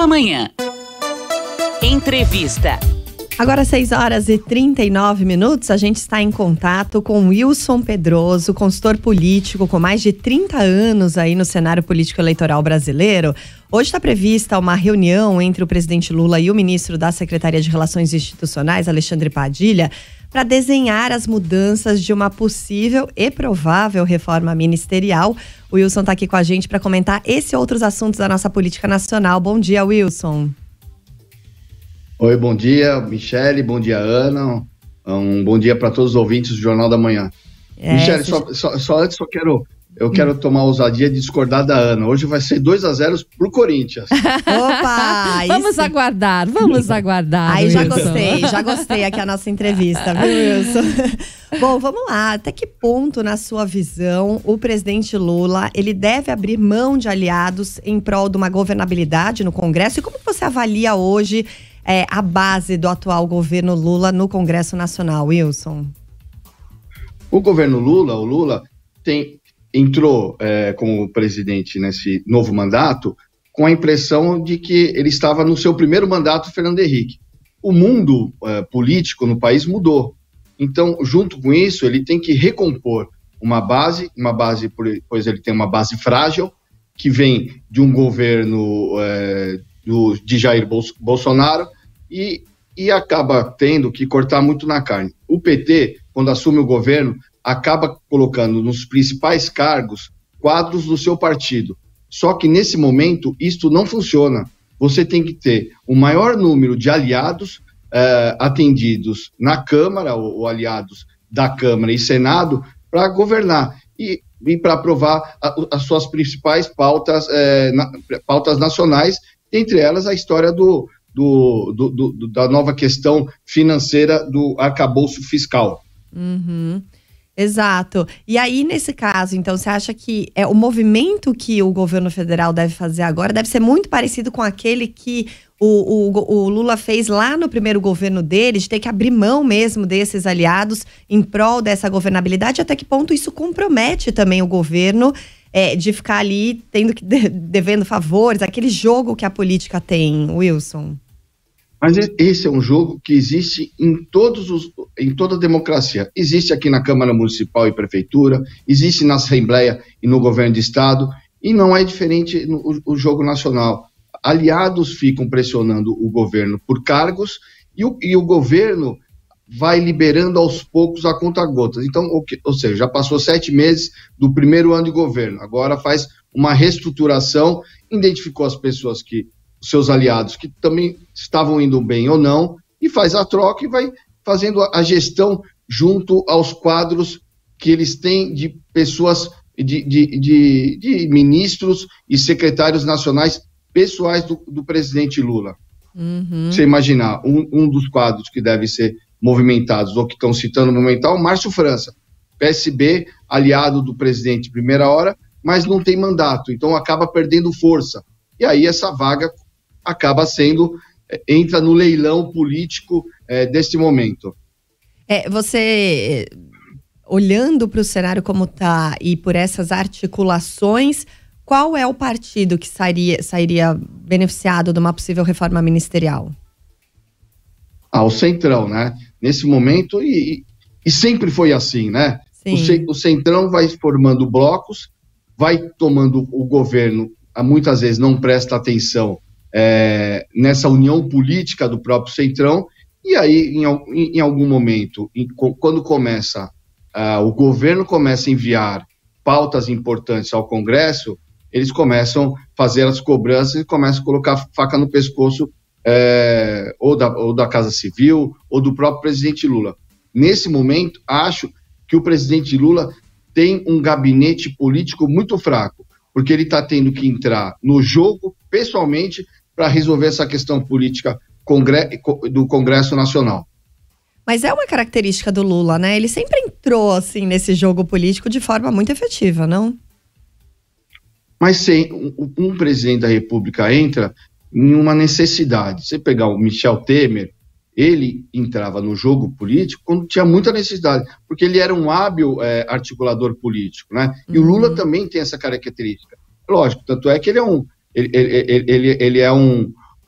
da Manhã. Entrevista. Agora 6h39, a gente está em contato com Wilson Pedroso, consultor político com mais de 30 anos aí no cenário político eleitoral brasileiro. Hoje está prevista uma reunião entre o presidente Lula e o ministro da Secretaria de Relações Institucionais, Alexandre Padilha, para desenhar as mudanças de uma possível e provável reforma ministerial. O Wilson está aqui com a gente para comentar esse e outros assuntos da nossa política nacional. Bom dia, Wilson. Oi, bom dia, Michele, bom dia, Ana. Um bom dia para todos os ouvintes do Jornal da Manhã. Michele, só antes eu quero tomar a ousadia de discordar da Ana. Hoje vai ser 2-0 pro Corinthians. Opa! Vamos aguardar. Aí já gostei aqui a nossa entrevista, viu, Wilson? Bom, vamos lá. Até que ponto, na sua visão, o presidente Lula, ele deve abrir mão de aliados em prol de uma governabilidade no Congresso? E como você avalia hoje a base do atual governo Lula no Congresso Nacional, Wilson? O governo Lula, entrou como presidente nesse novo mandato com a impressão de que ele estava no seu primeiro mandato, Fernando Henrique. O mundo político no país mudou. Então, junto com isso, ele tem que recompor uma base, pois ele tem uma base frágil, que vem de um governo de Jair Bolsonaro, e acaba tendo que cortar muito na carne. O PT, quando assume o governo, acaba colocando nos principais cargos quadros do seu partido. Só que nesse momento, isto não funciona. Você tem que ter o maior número de aliados atendidos na Câmara, ou aliados da Câmara e Senado, para governar e para aprovar as suas principais pautas nacionais, entre elas a história da nova questão financeira do arcabouço fiscal. Uhum. Exato. E aí, nesse caso, então, você acha que o movimento que o governo federal deve fazer agora deve ser muito parecido com aquele que o Lula fez lá no primeiro governo dele, de ter que abrir mão mesmo desses aliados em prol dessa governabilidade? Até que ponto isso compromete também o governo de ficar ali devendo favores, aquele jogo que a política tem, Wilson? Mas esse é um jogo que existe em toda a democracia. Existe aqui na Câmara Municipal e Prefeitura, existe na Assembleia e no Governo de Estado, e não é diferente no jogo nacional. Aliados ficam pressionando o governo por cargos e o governo vai liberando aos poucos a conta-gotas. Então, ou seja, já passou 7 meses do primeiro ano de governo, agora faz uma reestruturação, identificou as pessoas seus aliados que também estavam indo bem ou não, e faz a troca e vai fazendo a gestão junto aos quadros que eles têm de pessoas, de ministros e secretários nacionais pessoais do presidente Lula. Uhum. Você imaginar, um dos quadros que devem ser movimentados, ou que estão citando movimentar, o Márcio França, PSB, aliado do presidente de primeira hora, mas não tem mandato, então acaba perdendo força. E aí essa vaga entra no leilão político deste momento. Você, olhando para o cenário como está e por essas articulações, qual é o partido que sairia beneficiado de uma possível reforma ministerial? O Centrão, né? Nesse momento, e sempre foi assim, né? O Centrão vai formando blocos, vai tomando o governo, muitas vezes não presta atenção nessa união política do próprio Centrão, e aí, em algum momento, quando o governo começa a enviar pautas importantes ao Congresso, eles começam a fazer as cobranças e começam a colocar faca no pescoço ou da Casa Civil ou do próprio presidente Lula. Nesse momento, acho que o presidente Lula tem um gabinete político muito fraco, porque ele está tendo que entrar no jogo pessoalmente para resolver essa questão política do Congresso Nacional. Mas é uma característica do Lula, né? Ele sempre entrou assim nesse jogo político de forma muito efetiva, não? Mas um presidente da República entra em uma necessidade. Você pegar o Michel Temer, ele entrava no jogo político quando tinha muita necessidade, porque ele era um hábil articulador político, né? E o Lula também tem essa característica. Lógico, tanto é que ele é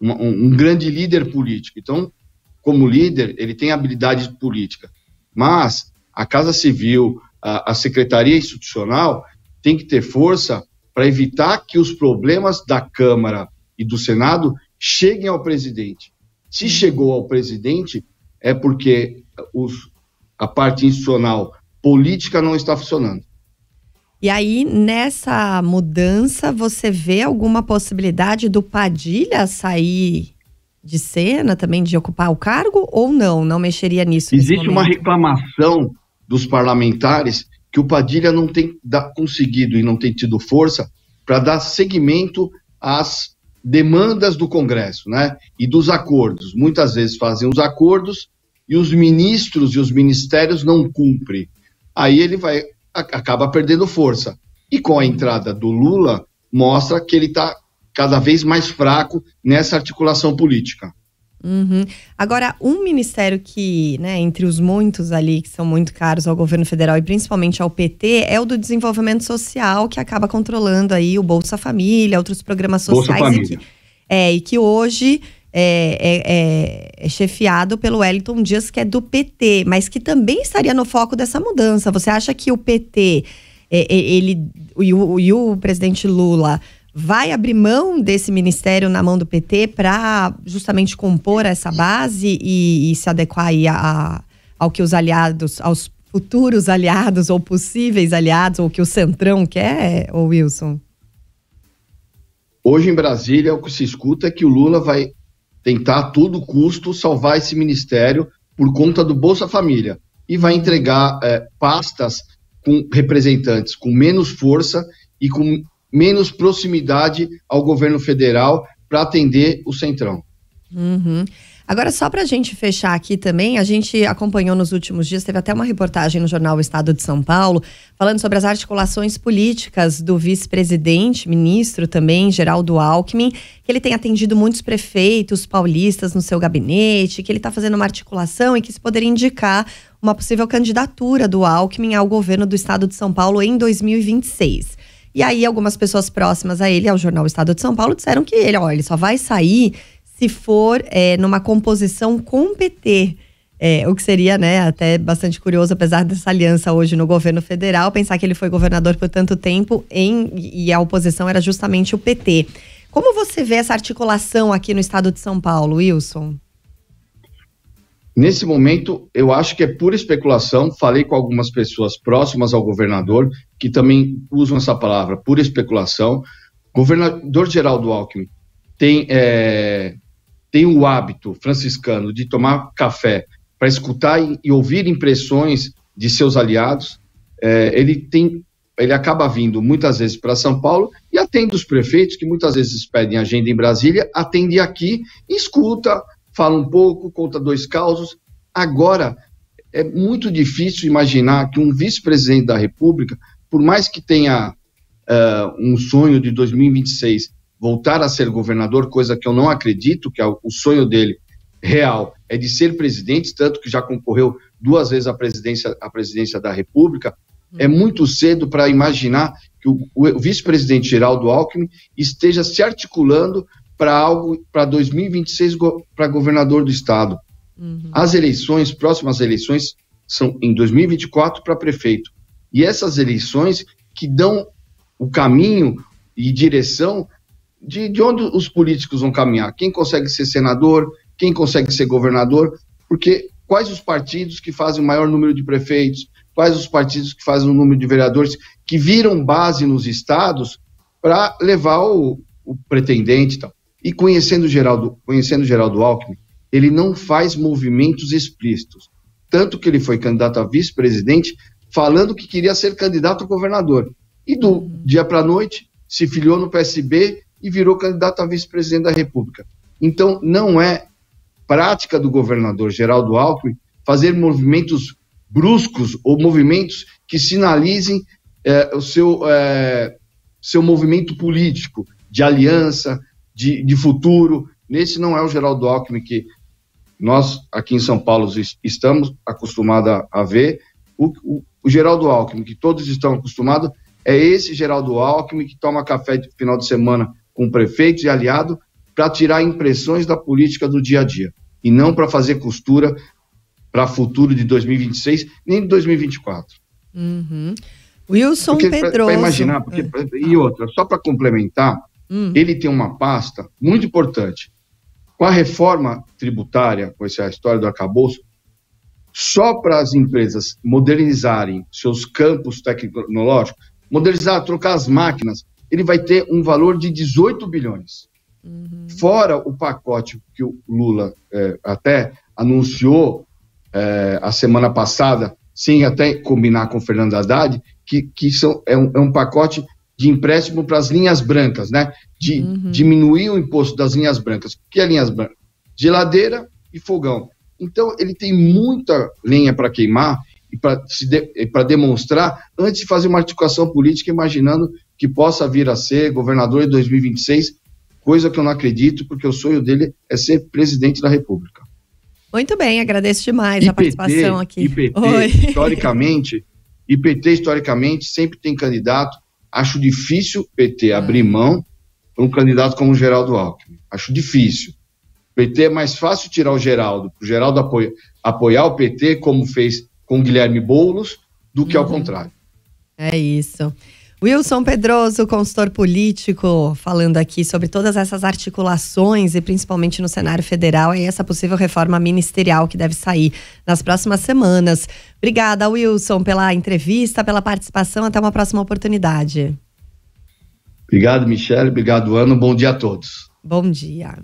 um grande líder político. Então, como líder, ele tem habilidade política. Mas a Casa Civil, a Secretaria Institucional tem que ter força para evitar que os problemas da Câmara e do Senado cheguem ao presidente. Se chegou ao presidente, é porque a parte institucional política não está funcionando. E aí, nessa mudança, você vê alguma possibilidade do Padilha sair de cena também, de ocupar o cargo, ou não? Não mexeria nisso? Existe uma reclamação dos parlamentares que o Padilha não tem conseguido e não tem tido força para dar seguimento às demandas do Congresso, né? E dos acordos. Muitas vezes fazem os acordos e os ministros e os ministérios não cumprem. Aí ele acaba perdendo força. E com a entrada do Lula, mostra que ele está cada vez mais fraco nessa articulação política. Uhum. Agora, um ministério que, né, entre os muitos ali que são muito caros ao governo federal e principalmente ao PT, é o do desenvolvimento social, que acaba controlando aí o Bolsa Família, outros programas sociais. Bolsa Família. E que hoje é chefiado pelo Wellington Dias, que é do PT, mas que também estaria no foco dessa mudança. Você acha que o PT, e o presidente Lula vai abrir mão desse ministério na mão do PT para justamente compor essa base e se adequar aí ao que os aliados, aos futuros aliados ou possíveis aliados, ou o que o Centrão quer, ô Wilson? Hoje em Brasília, o que se escuta é que o Lula vai tentar a todo custo salvar esse ministério por conta do Bolsa Família e vai entregar pastas com representantes com menos força e com menos proximidade ao governo federal para atender o Centrão. Uhum. Agora, só para a gente fechar aqui também, a gente acompanhou nos últimos dias, teve até uma reportagem no jornal O Estado de São Paulo, falando sobre as articulações políticas do vice-presidente, ministro também, Geraldo Alckmin, que ele tem atendido muitos prefeitos paulistas no seu gabinete, que ele está fazendo uma articulação e que isso poderia indicar uma possível candidatura do Alckmin ao governo do Estado de São Paulo em 2026. E aí, algumas pessoas próximas a ele, ao jornal O Estado de São Paulo, disseram que ele só vai sair se for numa composição com o PT. O que seria, né, até bastante curioso, apesar dessa aliança hoje no governo federal, pensar que ele foi governador por tanto tempo e a oposição era justamente o PT. Como você vê essa articulação aqui no Estado de São Paulo, Wilson? Nesse momento, eu acho que é pura especulação. Falei com algumas pessoas próximas ao governador, que também usam essa palavra, pura especulação. Governador Geraldo Alckmin tem o hábito franciscano de tomar café para escutar e ouvir impressões de seus aliados. Ele acaba vindo muitas vezes para São Paulo e atende os prefeitos, que muitas vezes pedem agenda em Brasília, atende aqui, escuta, fala um pouco, conta dois causos. Agora, é muito difícil imaginar que um vice-presidente da República, por mais que tenha um sonho de 2026 voltar a ser governador, coisa que eu não acredito, que é o sonho dele real é de ser presidente, tanto que já concorreu 2 vezes à presidência da República. É muito cedo para imaginar que o vice-presidente Geraldo Alckmin esteja se articulando para 2026 para governador do estado. Uhum. As próximas eleições são em 2024 para prefeito. E essas eleições que dão o caminho e direção de onde os políticos vão caminhar. Quem consegue ser senador, quem consegue ser governador, porque quais os partidos que fazem o maior número de prefeitos, quais os partidos que fazem o número de vereadores, que viram base nos estados para levar o pretendente e tal. E conhecendo Geraldo Alckmin, ele não faz movimentos explícitos. Tanto que ele foi candidato a vice-presidente, falando que queria ser candidato a governador. E do dia para a noite, se filiou no PSB e virou candidato a vice-presidente da República. Então, não é prática do governador Geraldo Alckmin fazer movimentos bruscos ou movimentos que sinalizem o seu movimento político, de aliança, de futuro. Nesse não é o Geraldo Alckmin que nós, aqui em São Paulo, estamos acostumados a ver. O Geraldo Alckmin, que todos estão acostumados, é esse Geraldo Alckmin que toma café de final de semana com prefeitos e aliado para tirar impressões da política do dia a dia, e não para fazer costura para futuro de 2026, nem de 2024. Wilson Pedroso. Para imaginar, e outra, só para complementar, ele tem uma pasta muito importante. Com a reforma tributária, com essa história do arcabouço, só para as empresas modernizarem seus campos tecnológicos, modernizar, trocar as máquinas, ele vai ter um valor de 18 bilhões. Fora o pacote que o Lula até anunciou a semana passada, sem até combinar com o Fernando Haddad, que é um pacote de empréstimo para as linhas brancas, né? De diminuir o imposto das linhas brancas. O que é linhas brancas? Geladeira e fogão. Então, ele tem muita lenha para queimar e para demonstrar, antes de fazer uma articulação política, imaginando que possa vir a ser governador em 2026, coisa que eu não acredito, porque o sonho dele é ser presidente da República. Muito bem, agradeço demais a participação aqui. IPT, historicamente, sempre tem candidato. Acho difícil o PT abrir mão para um candidato como o Geraldo Alckmin. Acho difícil. O PT é mais fácil tirar o Geraldo, para o Geraldo apoiar o PT, como fez com o Guilherme Boulos, do que ao contrário. É isso. Wilson Pedroso, consultor político, falando aqui sobre todas essas articulações e principalmente no cenário federal e essa possível reforma ministerial que deve sair nas próximas semanas. Obrigada, Wilson, pela entrevista, pela participação. Até uma próxima oportunidade. Obrigado, Michele. Obrigado, Ana. Bom dia a todos. Bom dia.